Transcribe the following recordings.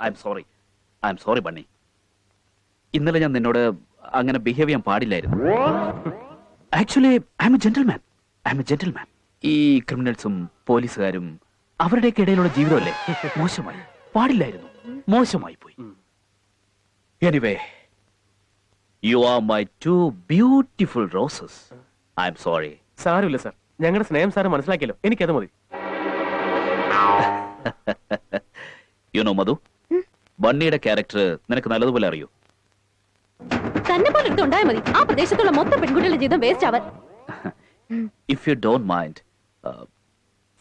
I am sorry bunny. ഇന്നലെ ഞാൻ നിന്നോട് അങ്ങനെ ബിഹേവ് ചെയ്യാൻ പാടില്ലായിരുന്നു. Actually I M A gentleman. ഈ ക്രിമിനൽസും പോലീസുകാരും അവരുടെയൊക്കെ ഇടയിലുള്ള ജീവിതമല്ലേ മോശമായി, പാടില്ലായിരുന്നു, മോശമായി പോയി. Anyway, you are my two beautiful roses. I am sorry. സാരമില്ല സാർ, ഞങ്ങളുടെ സ്നേഹം സാറ് മനസ്സിലാക്കിയല്ലോ, എനിക്കത് മതി. യു നോ മധു, ബണ്ണിയുടെ ക്യാരക്ടർ നിനക്ക് നല്ലതുപോലെ അറിയൂ. തന്നെ പോലെ എടുത്തുണ്ടായാൽ മതി ആ പ്രദേശത്തുള്ള മൊത്തം പെൺകുട്ടികളുടെ ജീവിതം വേസ്റ്റ് ആവാൻ. If you don't mind,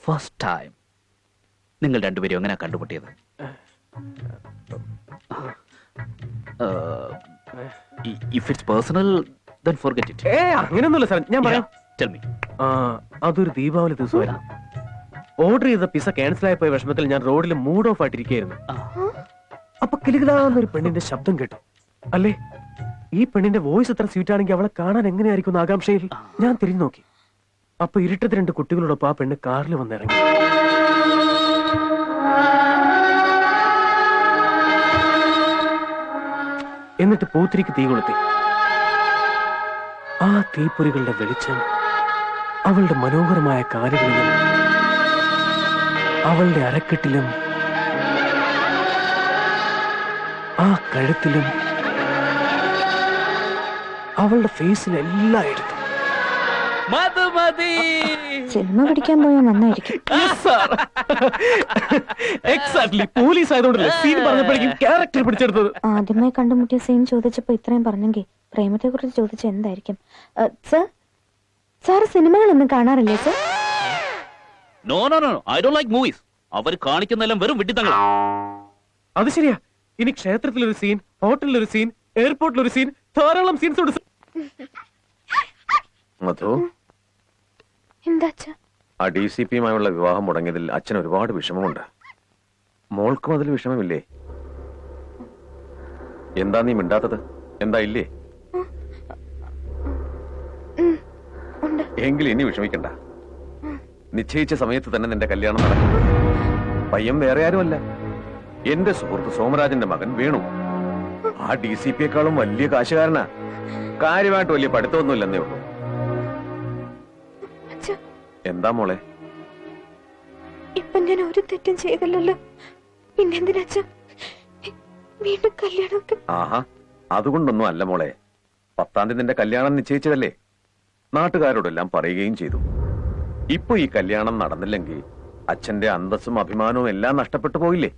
first time നിങ്ങൾ രണ്ടുപേരും എങ്ങനെ കണ്ടുമുട്ടിയത്? If it's personal, then forget it. അങ്ങനെയൊന്നുമില്ല സാർ, ഞാൻ പറയാം. Tell me. അതൊരു ദീപാവലി ദിവസമായിരുന്നു. ഓർഡർ ചെയ്ത പിസ ക്യാൻസൽ ആയി പോയ വിഷമത്തിൽ ഞാൻ റോഡിൽ മൂഡ് ഓഫ് ആയിട്ടിരിക്കുകയായിരുന്നു. അപ്പൊ കിലുകിലാന്നൊരു പെണ്ണിന്റെ ശബ്ദം കേട്ടു. അല്ലേ, ഈ പെണ്ണിന്റെ വോയിസ് എത്ര സ്വീറ്റ് ആണെങ്കിൽ അവളെ കാണാൻ എങ്ങനെയായിരിക്കും ആകാംക്ഷയിൽ ഞാൻ തിരിഞ്ഞു നോക്കി. അപ്പൊ ഇരുട്ടത്ത് 2 കുട്ടികളോടൊപ്പം ആ പെണ്ണ് കാറിൽ വന്നിറങ്ങി. എന്നിട്ട് പൂത്തിരിക്ക് തീ കൊളുത്തി. ആ തീപ്പൊരികളുടെ വെളിച്ചം അവളുടെ മനോഹരമായ കാലുകളിലും അവളുടെ അരക്കെട്ടിലും ആ കഴുത്തിലും അവളുടെ ഫേസിലെല്ലായിടത്തും. സിനിമ പഠിക്കാൻ പോയാൽ നന്നായിരിക്കും. എക്സാക്ട്ലി, പോലീസ് ആയതുകൊണ്ടല്ലേ സീൻ പറഞ്ഞപ്പോഴേക്കും ക്യാരക്ടർ പിടിച്ചെടുത്തത്. ആദ്യമായി കണ്ടുമുട്ടിയ സീൻ ചോദിച്ചപ്പോ ഇത്രയും പറഞ്ഞെങ്കിൽ പ്രേമത്തെ കുറിച്ച് ചോദിച്ച എന്തായിരിക്കും? സാർ സിനിമകളൊന്നും കാണാറില്ലേ sir? No, I don't like movies. അവർ കാണിക്കുന്നെല്ലാം വെറും വിഡ്ഢിത്തങ്ങളാ. അത് ശരിയാ. ഇനി ക്ഷേത്രത്തിലൊരു സീൻ, ഹോട്ടലിലൊരു സീൻ, എയർപോർട്ടിലൊരു സീൻ, ധാരാളം സീൻസ് ഉണ്ട്. മധു, എന്താ ആ DCPയുമായുള്ള വിവാഹം മുടങ്ങിയതിൽ അച്ഛൻ ഒരുപാട് വിഷമമുണ്ട്. മോൾക്കും അതിൽ വിഷമമില്ലേ? എന്താ നീ മിണ്ടാത്തത്? എന്താ ഇല്ലേ? എങ്കിൽ ഇനി വിഷമിക്കണ്ട. നിശ്ചയിച്ച സമയത്ത് തന്നെ നിന്റെ കല്യാണം നടക്കും. പയ്യൻ വേറെ ആരുമല്ല, എന്റെ സുഹൃത്ത് സോമരാജന്റെ മകൻ വേണു. ആ DCPയെക്കാളും വലിയ കാശുകാരനാ. കാര്യമായിട്ട് വലിയ പഠിത്തമൊന്നുമില്ലെന്നേ ഉള്ളൂ. എന്താ മോളെ? ഇപ്പൊ ഞാൻ ഒരു തെറ്റും ചെയ്തില്ലല്ലോ, പിന്നെന്തിനാ വീണ്ടും കല്യാണമൊക്കെ? ആഹാ, അതുകൊണ്ടൊന്നും അല്ല മോളെ. 10-ാം തീയതി നിന്റെ കല്യാണം നിശ്ചയിച്ചതല്ലേ? നാട്ടുകാരോടെല്ലാം പറയുകയും ചെയ്തു. ഇപ്പൊ ഈ കല്യാണം നടന്നില്ലെങ്കിൽ അച്ഛന്റെ അന്തസ്സും അഭിമാനവും എല്ലാം നഷ്ടപ്പെട്ടു പോയില്ലേ?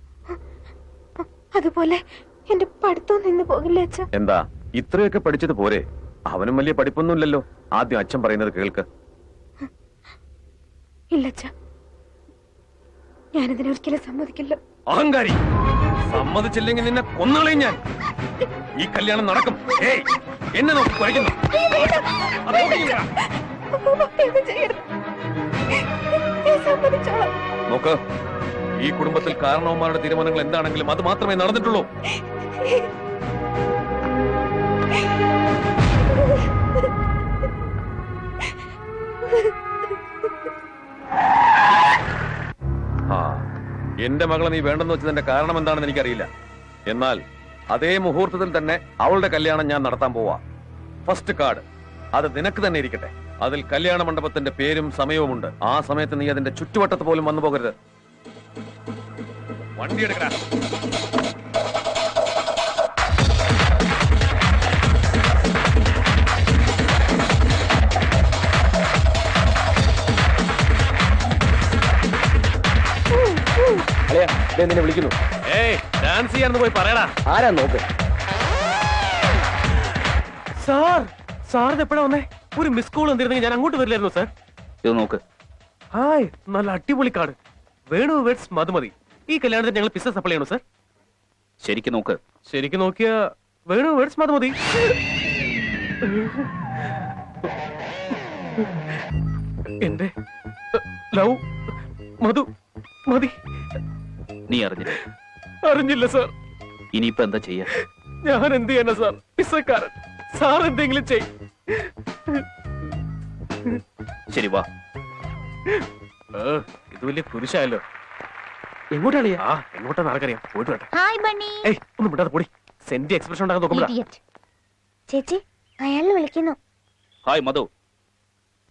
അതുപോലെ എന്റെ പഠിത്തവും നിന്ന് പോകില്ലേ അച്ഛ? എന്താ, ഇത്രയൊക്കെ പഠിച്ചത് പോരെ? അവനും വലിയ പഠിപ്പൊന്നുമില്ലല്ലോ. ആദ്യം അച്ഛൻ പറയുന്നത് കേൾക്ക്. ഇല്ല അച്ഛ, ഞാനിതിനൊരിക്കലും സമ്മതിക്കില്ല. അഹങ്കാരി, സമ്മതിച്ചില്ലെങ്കിൽ നിന്നെ കൊന്നുകളയും ഞാൻ. ഈ കല്യാണം നടക്കും. എന്നെ നോക്കി പഠിക്കുന്നു. നോക്ക്, ഈ കുടുംബത്തിൽ കാരണവന്മാരുടെ തീരുമാനങ്ങൾ എന്താണെങ്കിലും അത് മാത്രമേ നടന്നിട്ടുള്ളൂ. എന്റെ മകളെ നീ വേണ്ടെന്ന് വെച്ചതിന്റെ കാരണം എന്താണെന്ന് എനിക്കറിയില്ല. എന്നാൽ അതേ മുഹൂർത്തത്തിൽ തന്നെ അവളുടെ കല്യാണം ഞാൻ നടത്താൻ പോവാ. ഫസ്റ്റ് കാർഡ് അത് നിനക്ക് തന്നെ ഇരിക്കട്ടെ. അതിൽ കല്യാണ മണ്ഡപത്തിന്റെ പേരും സമയവുമുണ്ട്. ആ സമയത്ത് നീ അതിന്റെ ചുറ്റുവട്ടത്ത് പോലും വന്നു പോകരുത്. വണ്ടി എടുക്കടാ. നിന്നെ വിളിക്കുന്നു. ഡാൻസ് ചെയ്യാന്ന് പോയി പറയടാ. ആരാ നോക്ക്. സാറിന് എപ്പോഴാ വന്നേ? ഒരു മിസ് കോൾ വന്നിരുന്നെങ്കിൽ ഞാൻ അങ്ങോട്ട് വരില്ലായിരുന്നു സാർ. ഇത് നോക്ക്. ഹായ്, നല്ല അടിപൊളി കാർഡ്. വേണു വെഡ്സ് മധുമതി. ഈ കല്യാണത്തിന് ഞങ്ങൾ പിസ്സ സപ്ലൈ ചെയ്യണോ സാർ? ശരിക്കും നോക്ക്. ശരിക്കും നോക്കിയ വേണു വെഡ്സ് മധുമതി. എന്റെ ലവ് മധു മതി. നീ അറിഞ്ഞില്ല? അറിഞ്ഞില്ല സാർ. ഇനിയിപ്പോ എന്താ ചെയ്യാ? ഞാൻ എന്ത് ചെയ്യാനാ സാർ? പിസ്സക്കാരൻ. സാർ എന്തെങ്കിലും ചെയ്. ശരി വാ. ഇത് വലിയ കുരിശായല്ലോ. എങ്ങോട്ടാണ് ആ എങ്ങോട്ടാണ് ആർക്കറിയാം പോയിട്ട് വരട്ടെ. Hi bunny. ഏയ് ഒന്നും വിടാതെ പൊടി. സെന്റി എക്സ്പ്രഷൻ ഉണ്ടാക്കാൻ നോക്കുമ്പോഴാ. Idiot. ചേച്ചി അയാളെ വിളിക്കുന്നു. ഹായ് മധു,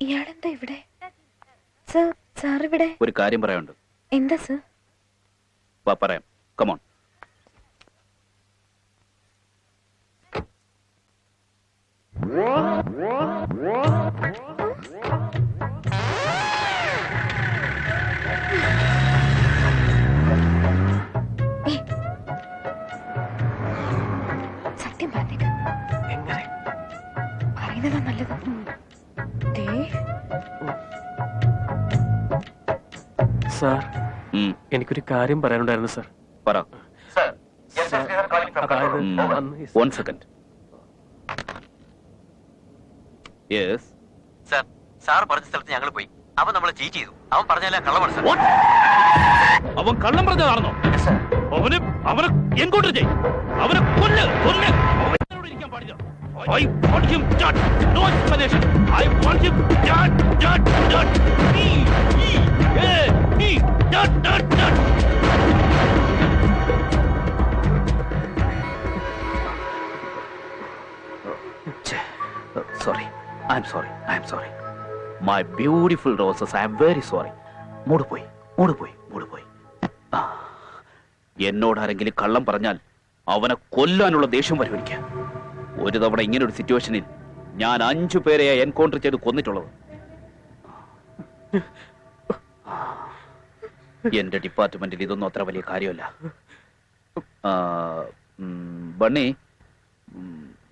ഇയാളെന്താ ഇവിടെ? സർ, സാർ ഇവിടെ. ഒരു കാര്യം പറയാനുണ്ട്. എന്താ സർ? വാ പറയാം, കമോൺ. സത്യം പറഞ്ഞേക്ക്. എങ്ങനെ? പറയുന്നതാ നല്ലത്. ദേ, സാർ എനിക്കൊരു കാര്യം പറയാനുണ്ടായിരുന്നു സാർ. പറ. അതായത് അന്ന് ഈ- 1 second. യെസ്. സാർ പറഞ്ഞ സ്ഥലത്ത് ഞങ്ങൾ പോയി. അവൻ നമ്മളെ ചീറ്റ് ചെയ്തു. അവൻ പറഞ്ഞാലേ കള്ളമാണ് സാർ. അവൻ കള്ളം പറഞ്ഞതാണെന്നോ? അവനെ എൻകൗണ്ടർ ചെയ്യും. അവനെ കൊല്ല്. അവനോട് ഇരിക്കാൻ പാടില്ല. I want him dead. No explanation. I want him dead. Dead. Sorry. I'm sorry. My beautiful roses, I'm very sorry. മൂട് പോയി. എന്നോട് ആരെങ്കിലും കള്ളം പറഞ്ഞാൽ അവനെ കൊല്ലാനുള്ള ദേഷ്യം വരും എനിക്ക്. ഒരു തവണ ഇങ്ങനെ ഒരു സിറ്റുവേഷനിൽ ഞാൻ 5 പേരെ എൻകൗണ്ടർ ചെയ്ത് കൊന്നിട്ടുള്ളത്. എന്റെ ഡിപ്പാർട്ട്മെന്റിൽ ഇതൊന്നും അത്ര വലിയ കാര്യമല്ല. ബണ്ണി,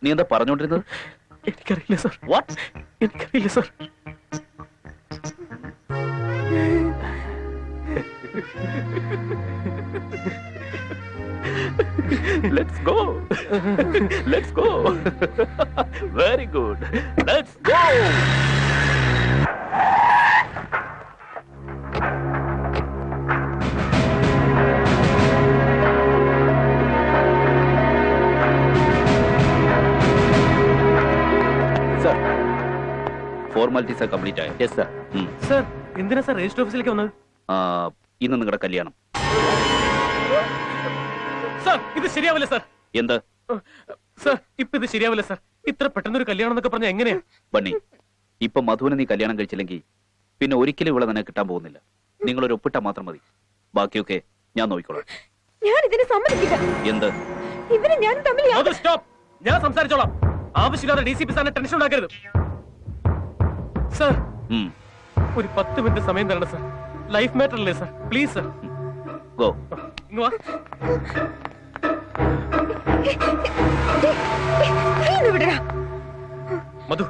നീ എന്താ പറഞ്ഞോണ്ടിരുന്നത്? എനിക്കറിയില്ല സാർ. വാട്ട്? എനിക്കറിയില്ല sir. Let's go. Very good. Let's go. Sir, formalities are complete. Yes, sir. Sir എന്തിനാ സാർ രജിസ്റ്റർ ഓഫീസിലേക്ക് വന്നത്? ഇന്ന് നിങ്ങളുടെ കല്യാണം. സാർ ഇത് ശരിയാവില്ല സാർ. എന്ത്? സാർ ഇപ്പൊ ഇത് ശരിയാവില്ല സാർ. ഇത്ര പെട്ടെന്നൊരു കല്യാണം എന്നൊക്കെ പറഞ്ഞാൽ എങ്ങനെയാ? ബണ്ണി, ഇപ്പൊ മധുവിനെ നീ കല്യാണം കഴിച്ചില്ലെങ്കിൽ പിന്നെ ഒരിക്കലും ഇവിടെ നിന്നെ കിട്ടാൻ പോകുന്നില്ല. നിങ്ങളൊരു ഒപ്പിട്ടാ മാത്രം മതി. ബാക്കിയൊക്കെ ഞാൻ നോക്കിക്കോളാം. ഞാൻ ഇതിന് സമ്മതിക്കില്ല. എന്ത്? ഇവന് ഞാൻ തമ്മിൽ അത് സ്റ്റോപ്പ്. ഞാൻ സംസാരിച്ചോളാം. ആവശ്യമില്ലാതെ DCP സാറിനെ ടെൻഷൻ ഉണ്ടാക്കരുത്. സാർ ഒരു 10 മിനിറ്റ് സമയം തരണം സാർ. ലൈഫ് മാറ്റർ അല്ലേ സാർ? Please sir. ഗോ. ഇങ്ങ് വാ. വിടടാ. മധു,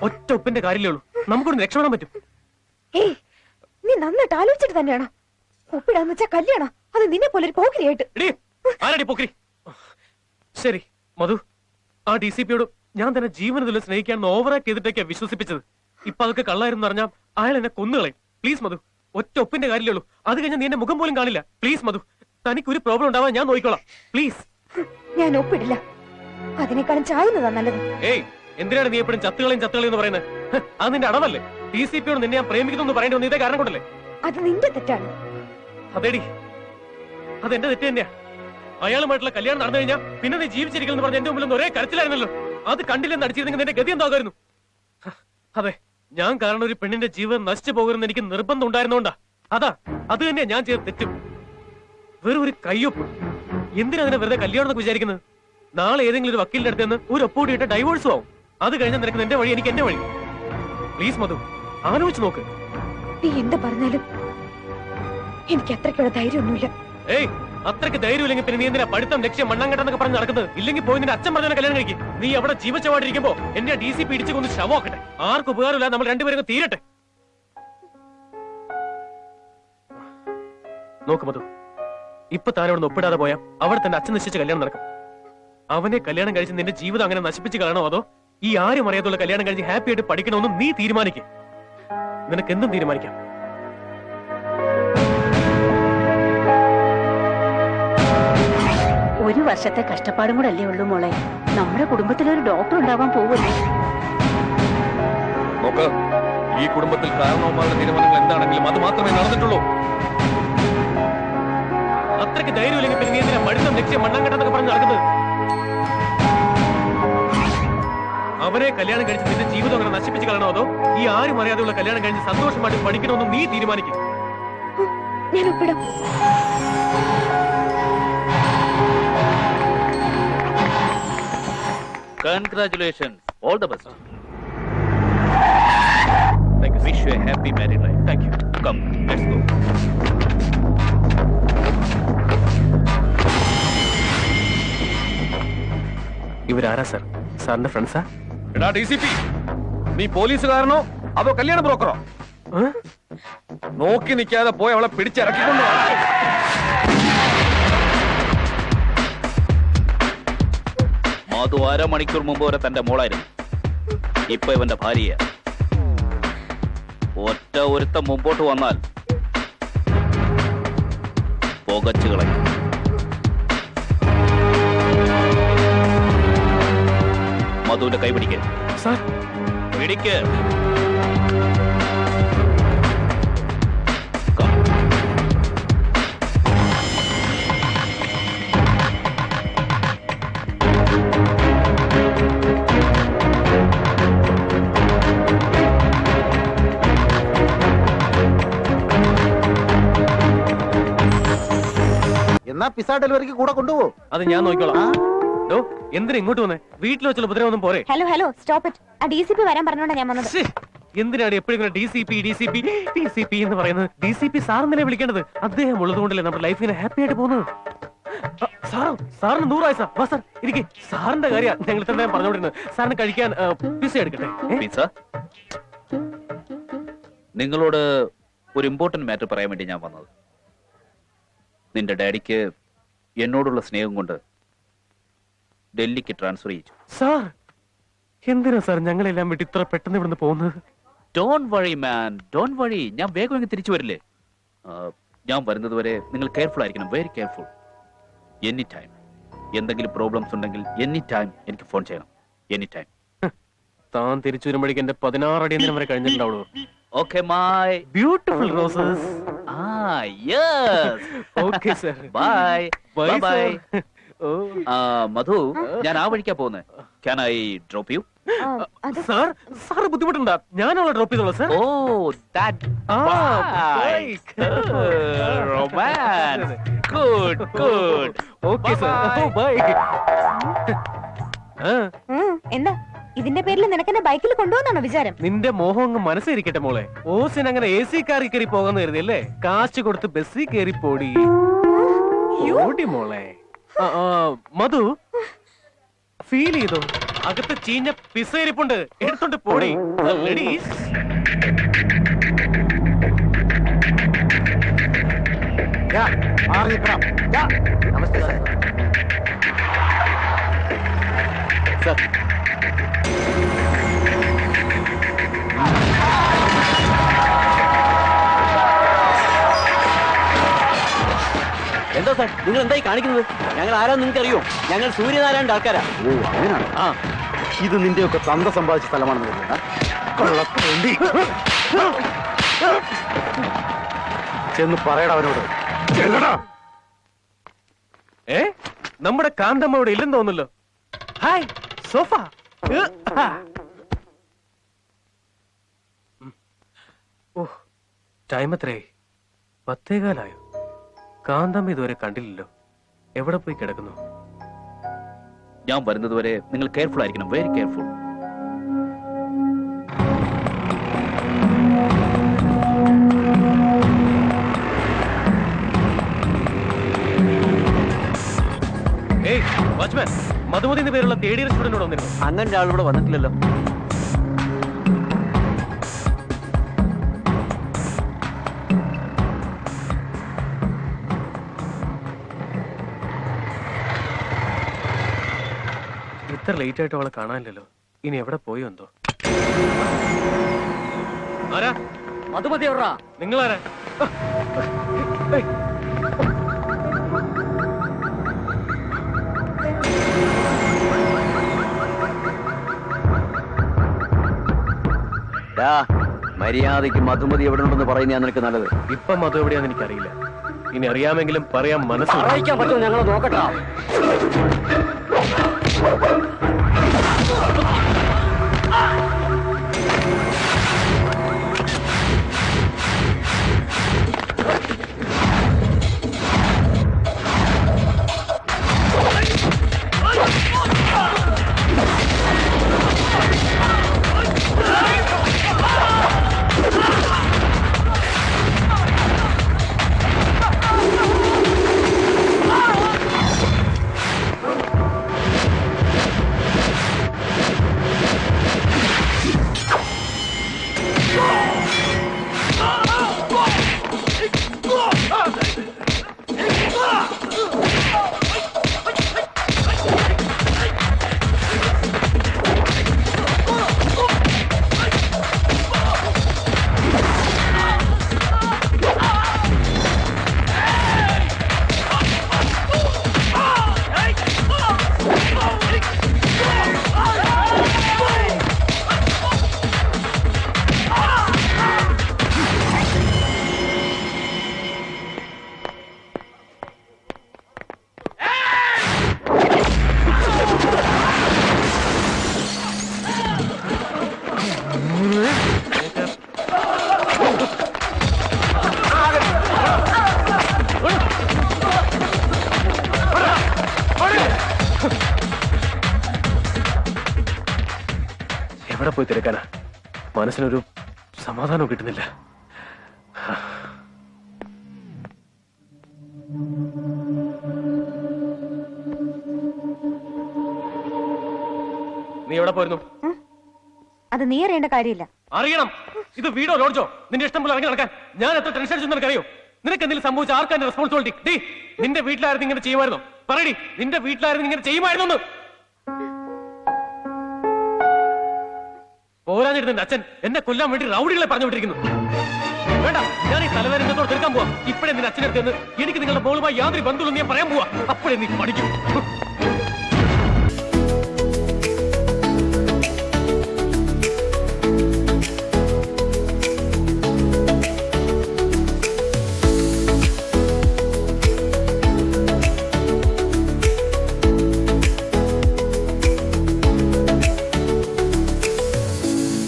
ഒറ്റ ഒപ്പിന്റെ കാര്യമേ ഉള്ളൂ. നമുക്കൊന്ന് രക്ഷപ്പെടാൻ പറ്റും. ഏയ്, നീ നന്നായിട്ട് ആലോചിച്ചിട്ട് തന്നെയാണോ ഒപ്പിടാന്ന് വെച്ചാ കല്യാണം? അത് നിന്നെ പോലെ ഒരു പോക്കിരിയായിട്ട്. ആരടി പോക്കരി? ശരി മധു, ആ DCPയോട് ഞാൻ തന്നെ ജീവനത്തിൽ സ്നേഹിക്കാന്ന് ഓവറാക്ട് ചെയ്തിട്ടൊക്കെയാ വിശ്വസിപ്പിച്ചത്. ഇപ്പൊ അതൊക്കെ കള്ളായിരുന്നു പറഞ്ഞാൽ അയാൾ എന്നെ കൊന്നുകളയും. പ്ലീസ് മധു, ഒറ്റ ഒപ്പിന്റെ കാര്യമേ ഉള്ളൂ. അത് കഴിഞ്ഞാൽ നീ എന്റെ മുഖം പോലും കാണില്ല. പ്ലീസ് മധു, തനിക്ക് ഒരു പ്രോബ്ലം ഉണ്ടാവാൻ ഞാൻ നോക്കിക്കോളാം. പ്ലീസ്. ഞാൻ ഒപ്പിടില്ല. അതിനേക്കാളും ചാകുന്നതാ നല്ലത്. ഏയ്, എന്തിനാണ് നീ എപ്പോഴും ചത്തുകളയും എന്ന് പറയുന്നത്? അത് നിന്റെ അടവല്ലേ? DCPയോട് നിന്നെ ഞാൻ പ്രേമിക്കുന്നു പറയേണ്ടി വന്നു ഇതേ കാരണം കൊണ്ടല്ലേ? അത് നിന്റെ തെറ്റാണ്. അതേടി, അതെന്റെ തെറ്റ് തന്നെയാ. അയാളുമായിട്ടുള്ള കല്യാണം നടന്നു കഴിഞ്ഞാൽ പിന്നെ നീ ജീവിച്ചിരിക്കലെന്ന് പറഞ്ഞ എന്റെ മുമ്പിൽ ഒരേ കരച്ചിലായിരുന്നല്ലോ. അത് കണ്ടില്ലെന്ന് അടിച്ചിരുന്നെങ്കിൽ നിന്റെ ഗതി എന്താകുമായിരുന്നു? അതെ, ഞാൻ കാരണം ഒരു പെണ്ണിന്റെ ജീവൻ നശിച്ചു പോകുമെന്ന് എനിക്ക് നിർബന്ധം ഉണ്ടായിരുന്നോണ്ടാ. അത് തന്നെയാ ഞാൻ ചെയ്ത തെറ്റും. വെറും ഒരു കയ്യൊപ്പ്. എന്തിനാ അതിനെ വെറുതെ കല്യാണം എന്നൊക്കെ വിചാരിക്കുന്നത്? നാളെ ഏതെങ്കിലും ഒരു വക്കീലിന്റെ അടുത്ത് നിന്ന് ഒരു ഒപ്പോടി ഇട്ട് ഡൈവോഴ്സും ആവും. അത് കഴിഞ്ഞാൽ നിനക്ക് നിന്റെ വഴി, എനിക്ക് എന്റെ വഴി. പ്ലീസ് മധു, ആലോചിച്ച് നോക്ക്. നീ എന്ത് പറഞ്ഞാലും എനിക്ക് അത്രയ്ക്കുള്ള ധൈര്യമൊന്നുമില്ല. ഏയ്, അത്രയ്ക്ക് ധൈര്യമില്ലെങ്കിൽ പിന്നെ നീ എന്തിനാ പഠിത്തം, ലക്ഷ്യം, മണ്ണാങ്കട്ടെന്നൊക്കെ പറഞ്ഞ് നടക്കുന്നത്? ഇല്ലെങ്കിൽ പോയി നിന്റെ അച്ഛൻ പറഞ്ഞ കല്യാണം കഴിക്കും. നീ അവിടെ ജീവിച്ചവാടിരിക്കുമ്പോ എന്നെ DCP ഇടിച്ചു കൊണ്ട് ശവമാക്കട്ടെ. ആർക്കും ഉപകാരമില്ല. നമ്മൾ രണ്ടുപേരും തീരട്ടെ. നോക്ക് മധു, ഇപ്പൊ താനവിടെ നിന്ന് ഒപ്പിടാതെ പോയാ അവിടെ തന്നെ അച്ഛൻ നിശ്ചയിച്ച കല്യാണം നടക്കും. അവനെ കല്യാണം കഴിച്ച് നിന്റെ ജീവിതം അങ്ങനെ നശിപ്പിച്ച് കളയണോ അതോ ഈ ആരും അറിയാത്തുള്ള കല്യാണം കഴിച്ച് ഹാപ്പി ആയിട്ട് പഠിക്കണമെന്നും നീ തീരുമാനിക്കും. നിനക്ക് എന്തും തീരുമാനിക്കാം. ഒരു വർഷത്തെ കഷ്ടപ്പാടും കൂടെ അല്ലേ ഉള്ളൂ മോളെ. നമ്മുടെ കുടുംബത്തിലൊരു ഡോക്ടർ ഉണ്ടാവാൻ പോവല്ലേ. നോക്ക്, ഈ കുടുംബത്തിൽ കാരണവന്മാരുടെ തീരുമാനങ്ങൾ എന്താണെങ്കിലും അത് മാത്രമേ നടന്നിട്ടുള്ളൂ. നിനക്ക് ധൈര്യമില്ലെങ്കിൽ പിന്നെ നീ എന്തിനാ പഠിത്തം ലക്ഷ്യം മണ്ണാൻ കെട്ടെന്നൊക്കെ പറഞ്ഞ് നടക്കുന്നത്? അവരെ കല്യാണം കഴിച്ച് നിന്റെ ജീവിതം അങ്ങനെ നശിപ്പിച്ച് കളയണോ അതോ ഈ ആരും അറിയാതെയുള്ള കല്യാണം കഴിച്ച് സന്തോഷമായിട്ട് പഠിക്കണമെന്ന് നീ തീരുമാനിക്കും. ഞാൻ ഒപ്പിടാം. Congratulations. All the best. Thank you. Wish you a happy married life. Thank you. Come, let's go. ഇവരാരാ സാർ? സാറിന്റെ ഫ്രണ്ട്സാ? എടാ DCP, നീ പോലീസുകാരനോ അതോ കല്യാണ ബ്രോക്കറോ? നോക്കി നിൽക്കാതെ പോയി അവളെ പിടിച്ചിറക്കിക്കൊണ്ടു വാ. മധു അരമണിക്കൂർ മുമ്പ് വരെ തന്റെ മോളായിരുന്നു. ഇപ്പൊ ഇവന്റെ ഭാര്യ. ഒറ്റ ഒരുത്തം മുമ്പോട്ട് വന്നാൽ പുകച്ചു കളയും. മധുവിന്റെ കൈ പിടിക്ക്. സാർ പിടിക്ക്. എന്നാ പിസ്സ ഡെലിവറിക്ക് കൂടെ കൊണ്ടുപോകും. അത് ഞാൻ നോക്കിക്കോളാം. എന്തിനാ ഇങ്ങോട്ട് വന്നേ? വീട്ടിൽ വെച്ചുള്ള ഉപദ്രവൊന്നും പോരെ? Hello stop it. ആ DCP വരാൻ പറഞ്ഞോണ്ടാ ഞാൻ വന്നത്. എന്തിനാണ് എപ്പോഴും DCP എന്ന് പറയുന്നത്? DCP സാറിനെ വിളിക്കേണ്ടത്. അദ്ദേഹം ഉള്ളതുകൊണ്ടല്ലേ നമ്മുടെ ലൈഫ് ഇങ്ങനെ ഹാപ്പി ആയിട്ട് പോകുന്നത്. സാറിന് 100 ആയി സാർ. വാ സാർ ഇരിക്കെ. സാറിന്റെ കാര്യം ഞങ്ങൾ തന്നെ പറഞ്ഞോണ്ടിരുന്നത്. സാറിന് കഴിക്കാൻ പിസ്സ എടുക്കട്ടെ? പിസ്സ? നിങ്ങളോട് ഒരു ഇമ്പോർട്ടന്റ് മാറ്റർ പറയാൻ വേണ്ടി ഞാൻ വന്നത്. നിന്റെ ഡാഡിക്ക് എന്നോടുള്ള സ്നേഹം കൊണ്ട് ഡൽഹിക്ക് ട്രാൻസ്ഫർ ചെയ്യിച്ചു. സാർ എന്തിനാ സാർ ഞങ്ങളെല്ലാം വിട്ട് ഇത്ര പെട്ടെന്ന് ഇവിടുന്ന് പോകുന്നത്? Don't worry man, don't worry. ഞാൻ വേഗം ഇങ്ങ് തിരിച്ചു വരില്ലേ? ഞാൻ വരുന്നത് വരെ നിങ്ങൾ കെയർഫുൾ ആയിരിക്കണം. Very careful. എനി ടൈം എന്തെങ്കിലും പ്രോബ്ലംസ് ഉണ്ടെങ്കിൽ എനി ടൈം എനിക്ക് ഫോൺ ചെയ്യണം. Any time. താൻ തിരിച്ചു വരുമ്പോഴേക്കും എന്റെ 16 അടി വരെ കഴിഞ്ഞിട്ടുണ്ടാവുള്ളൂ. Okay my beautiful roses. Yes. Okay sir. Bye bye bye. ഓ മധു, ഞാൻ ആ വഴിക്കാ പോകുന്നത്. Can I drop you? Sir ബുദ്ധിമുട്ടുണ്ടാ? ഞാനുള്ള ഡ്രോപ്പ് ചെയ്തോളൂ sir. Oh that bike. Romance. Good good. Okay sir. Bye. എന്താ ഇതിന്റെ പേരിൽ നിനക്കെന്നെ ബൈക്കിൽ കൊണ്ടുപോകുന്നാണോ വിചാരം? നിന്റെ മോഹം അങ്ങ് മനസ്സിരിക്കട്ടെ മോളെ. ഓസിന് അങ്ങനെ AC കാറിൽ കയറി പോകാന്ന് കരുതിയല്ലേ? കാശ് കൊടുത്ത് ബസ്സിൽ കയറി പോടി. ഓടി മോളെ. മധു ഫീൽ ചെയ്തോ? അകത്ത് ചീഞ്ഞ പിസ്സ ഇരിപ്പുണ്ട്. എടുത്തോണ്ട് പോടി. ലേഡീസ് നമസ്തേ സാർ. സാർ എന്താ സാർ നിങ്ങൾ എന്തായി കാണിക്കുന്നത്? ഞങ്ങൾ ആരാന്ന് നിങ്ങൾക്ക് അറിയോ? ഞങ്ങൾ സൂര്യനാരായണന്റെ ആൾക്കാരാ. ഓ അങ്ങനെയാണ്. ആ ഇത് നിന്റെയൊക്കെ തന്ത സമ്പാദിച്ച സ്ഥലമാണെന്ന് കരുതുന്ന കൊള്ളപ്പേണ്ടി. ചെന്ന് പറയടാ അവനോട്. നമ്മുടെ കാന്തമ്മ ഇവിടെ ഇല്ലെന്ന് തോന്നുന്നല്ലോ. Hi sofa. ടൈം എത്രയായി? 10:15. കാന്തമ്മ ഇതുവരെ കണ്ടില്ലല്ലോ. എവിടെ പോയി കിടക്കുന്നു? ഞാൻ വരുന്നത് വരെ നിങ്ങൾ കെയർഫുൾ ആയിരിക്കണം. Very careful. വാച്ച്മാൻ, മധുമതി എന്ന പേരുള്ള തേർഡ് ഇയർ സ്റ്റുഡന്റ് വന്നിരുന്നു. അങ്ങനെ ഒരാളിവിടെ വന്നിട്ടില്ലല്ലോ. ഇത്ര ലേറ്റ് ആയിട്ട് അവളെ കാണാനില്ലല്ലോ. ഇനി എവിടെ പോയോ എന്തോ. ആരാ? മധുമതി എവിടാ? നിങ്ങളാരാ? മര്യാദയ്ക്ക് മധുമതി എവിടെ ഉണ്ടെന്ന് പറയുന്നതാ നിനക്ക് നല്ലത്. ഇപ്പൊ മധു എവിടെയാന്ന് എനിക്കറിയില്ല. ഇനി അറിയാമെങ്കിലും പറയാൻ മനസ്സിൽ അറിയിക്കാൻ പറ്റുമോ ഞങ്ങൾ നോക്കട്ടാ. എവിടെ പോയി തിരക്കാനാ? മനസ്സിനൊരു സമാധാനവും കിട്ടുന്നില്ല. നീ എവിടെ പോയിരുന്നു? അത് നീ അറിയേണ്ട കാര്യമില്ല. അറിയണം. ഇത് വീടോ ലോഡ്ജോ? നിന്റെ ഇഷ്ടം പോലെ ഇറങ്ങി നടക്കാൻ ഞാൻ എത്ര ടെൻഷൻ അടിച്ചു നിനക്കറിയോ? നിനക്ക് എന്തെങ്കിലും സംഭവിച്ച ആർക്കാന്റെ റെസ്പോൺസിബിലിറ്റി? നിന്റെ വീട്ടിലായിരുന്നു ഇങ്ങനെ ചെയ്യുമായിരുന്നോ? പറയടി, നിന്റെ വീട്ടിലായിരുന്നു ഇങ്ങനെ ചെയ്യുമായിരുന്നു? പോരാഞ്ഞിട്ട് നിന്റെ അച്ഛൻ എന്നെ കൊല്ലാൻ വേണ്ടി റൗഡികളെ പറഞ്ഞു വിട്ടിരിക്കുന്നു. വേണ്ട, ഞാൻ ഈ തലവേദന എന്നോട് തീർക്കാൻ പോവാ. ഇപ്പഴേ നിന്റെ അച്ഛനെടുത്ത് എനിക്ക് നിങ്ങളുടെ മോളുമായി യാതൊരു ബന്ധുവും ഞാൻ പറയാൻ പോവാ. അപ്പോഴേ നീ പഠിക്കും.